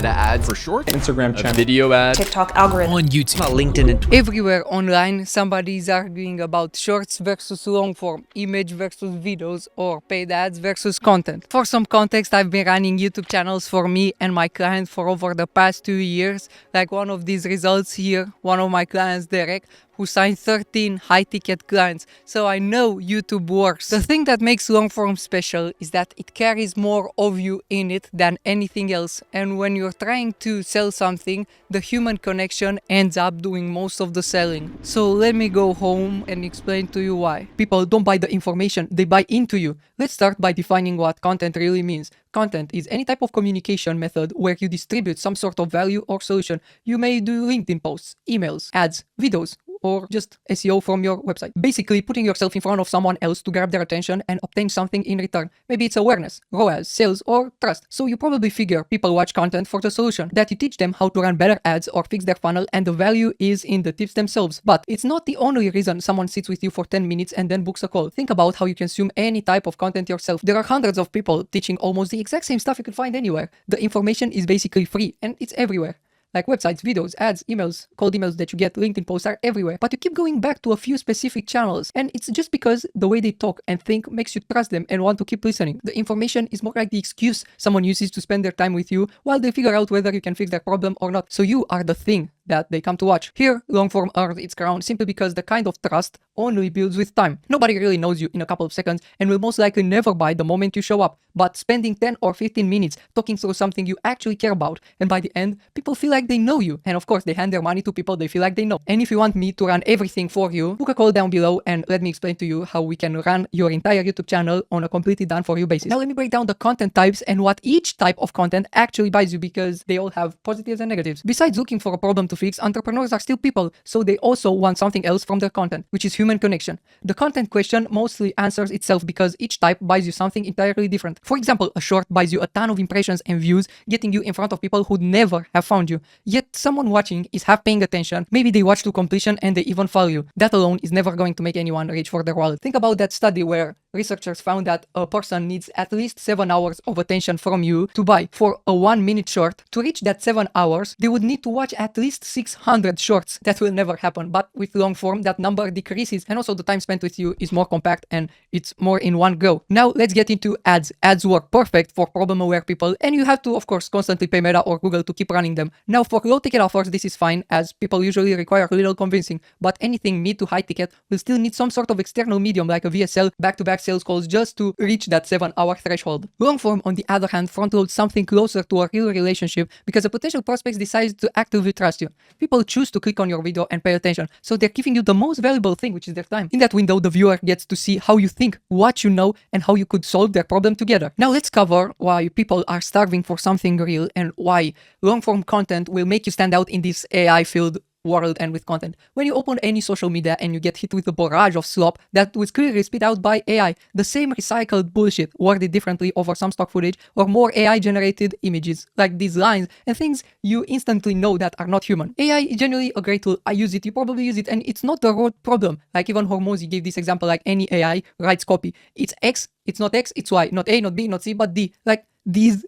meta ads for short, Instagram channel, video ad, TikTok algorithm, on YouTube, LinkedIn, and Everywhere online, somebody is arguing about shorts versus long form, image versus videos, or paid ads versus content. For some context, I've been running YouTube channels for me and my client for over the past 2 years. Like one of these results here, one of my clients, Derek, who signed 13 high-ticket clients, so I know YouTube works. The thing that makes long-form special is that it carries more of you in it than anything else, and when you're trying to sell something, the human connection ends up doing most of the selling. So let me go home and explain to you why. People don't buy the information, they buy into you. Let's start by defining what content really means. Content is any type of communication method where you distribute some sort of value or solution. You may do LinkedIn posts, emails, ads, videos, or just SEO from your website. Basically, putting yourself in front of someone else to grab their attention and obtain something in return. Maybe it's awareness, ROAS, sales, or trust. So you probably figure people watch content for the solution, that you teach them how to run better ads or fix their funnel, and the value is in the tips themselves. But it's not the only reason someone sits with you for 10 minutes and then books a call. Think about how you consume any type of content yourself. There are hundreds of people teaching almost the exact same stuff you could find anywhere. The information is basically free and it's everywhere. Like websites, videos, ads, emails, cold emails that you get, LinkedIn posts are everywhere. But you keep going back to a few specific channels. And it's just because the way they talk and think makes you trust them and want to keep listening. The information is more like the excuse someone uses to spend their time with you while they figure out whether you can fix their problem or not. So you are the thing that they come to watch. Here, long-form earns its crown simply because the kind of trust only builds with time. Nobody really knows you in a couple of seconds and will most likely never buy the moment you show up. But spending 10 or 15 minutes talking through something you actually care about, and by the end, people feel like they know you. And of course, they hand their money to people they feel like they know. And if you want me to run everything for you, book a call down below and let me explain to you how we can run your entire YouTube channel on a completely done-for-you basis. Now let me break down the content types and what each type of content actually buys you, because they all have positives and negatives. Besides looking for a problem to fix, entrepreneurs are still people, so they also want something else from their content, which is human connection. The content question mostly answers itself because each type buys you something entirely different. For example, a short buys you a ton of impressions and views, getting you in front of people who'd never have found you. Yet someone watching is half paying attention, maybe they watch to completion and they even follow you. That alone is never going to make anyone reach for their wallet. Think about that study where researchers found that a person needs at least 7 hours of attention from you to buy. For a 1-minute short, to reach that 7 hours, they would need to watch at least 600 shorts. That will never happen. But with long form, that number decreases, and also the time spent with you is more compact and it's more in one go. Now let's get into ads. Ads work perfect for problem-aware people, and you have to, of course, constantly pay Meta or Google to keep running them. Now for low-ticket offers, this is fine, as people usually require little convincing, but anything mid to high-ticket will still need some sort of external medium like a VSL, back-to-back sales calls, just to reach that 7-hour threshold. Long form, on the other hand, front-loads something closer to a real relationship because a potential prospect decides to actively trust you. People choose to click on your video and pay attention, so they're giving you the most valuable thing, which is their time. In that window, the viewer gets to see how you think, what you know, and how you could solve their problem together. Now let's cover why people are starving for something real and why long-form content will make you stand out in this AI-filled world and with content. When you open any social media and you get hit with a barrage of slop that was clearly spit out by AI, the same recycled bullshit worded differently over some stock footage or more AI generated images like these lines and things you instantly know that are not human. AI is generally a great tool. I use it, you probably use it, and it's not the road problem. Like even Hormozy gave this example, like any AI writes copy. It's X, it's not X, it's Y, not A, not B, not C, but D. Like these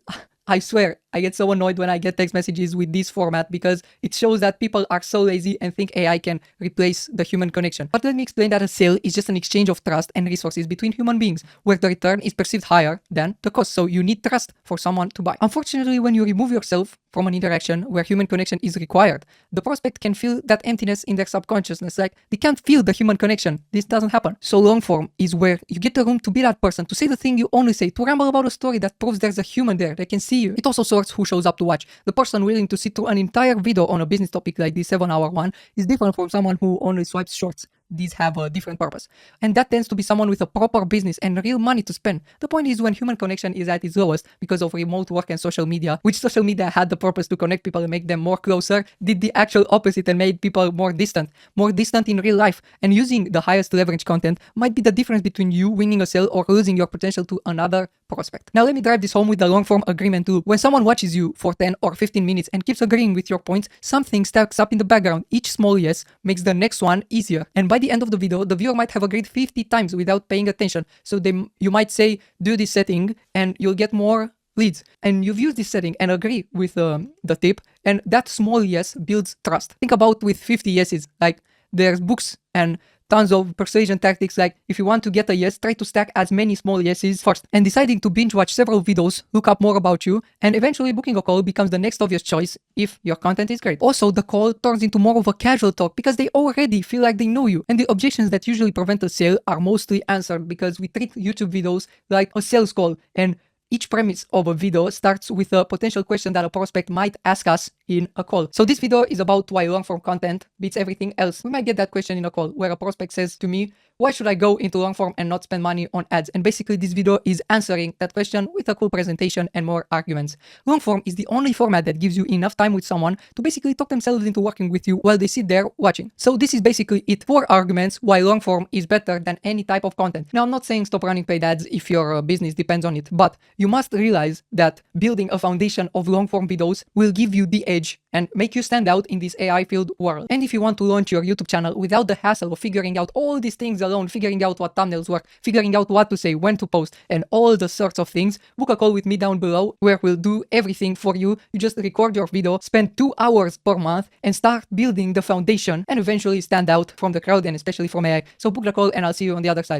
I swear, I get so annoyed when I get text messages with this format because it shows that people are so lazy and think AI can replace the human connection. But let me explain that a sale is just an exchange of trust and resources between human beings, where the return is perceived higher than the cost. So you need trust for someone to buy. Unfortunately, when you remove yourself from an interaction where human connection is required, the prospect can feel that emptiness in their subconsciousness, like they can't feel the human connection. This doesn't happen. So long form is where you get the room to be that person, to say the thing you only say, to ramble about a story that proves there's a human there, they can see you. It also sorts who shows up to watch. The person willing to sit through an entire video on a business topic like this 7-hour one is different from someone who only swipes shorts. These have a different purpose. And that tends to be someone with a proper business and real money to spend. The point is, when human connection is at its lowest because of remote work and social media, which social media had the purpose to connect people and make them more closer, did the actual opposite and made people more distant in real life. And using the highest leverage content might be the difference between you winning a sale or losing your potential to another prospect. Now let me drive this home with the long form agreement too. When someone watches you for 10 or 15 minutes and keeps agreeing with your points, something stacks up in the background. Each small yes makes the next one easier. And by the end of the video, the viewer might have agreed 50 times without paying attention. So you might say, do this setting, and you'll get more leads. And you've used this setting and agree with the tip, and that small yes builds trust. Think about with 50 yeses, like there's books and tons of persuasion tactics, like if you want to get a yes, try to stack as many small yeses first. And deciding to binge watch several videos, look up more about you, and eventually booking a call becomes the next obvious choice if your content is great. Also, the call turns into more of a casual talk because they already feel like they know you. And the objections that usually prevent a sale are mostly answered because we treat YouTube videos like a sales call, and each premise of a video starts with a potential question that a prospect might ask us in a call. So this video is about why long-form content beats everything else. We might get that question in a call where a prospect says to me, why should I go into long-form and not spend money on ads? And basically this video is answering that question with a cool presentation and more arguments. Long-form is the only format that gives you enough time with someone to basically talk themselves into working with you while they sit there watching. So this is basically it. 4 arguments why long-form is better than any type of content. Now, I'm not saying stop running paid ads if your business depends on it, but you must realize that building a foundation of long-form videos will give you the edge and make you stand out in this AI-filled world. And if you want to launch your YouTube channel without the hassle of figuring out all these things alone, figuring out what thumbnails work, figuring out what to say, when to post, and all the sorts of things, book a call with me down below where we'll do everything for you. You just record your video, spend 2 hours per month, and start building the foundation and eventually stand out from the crowd and especially from AI. So book the call and I'll see you on the other side.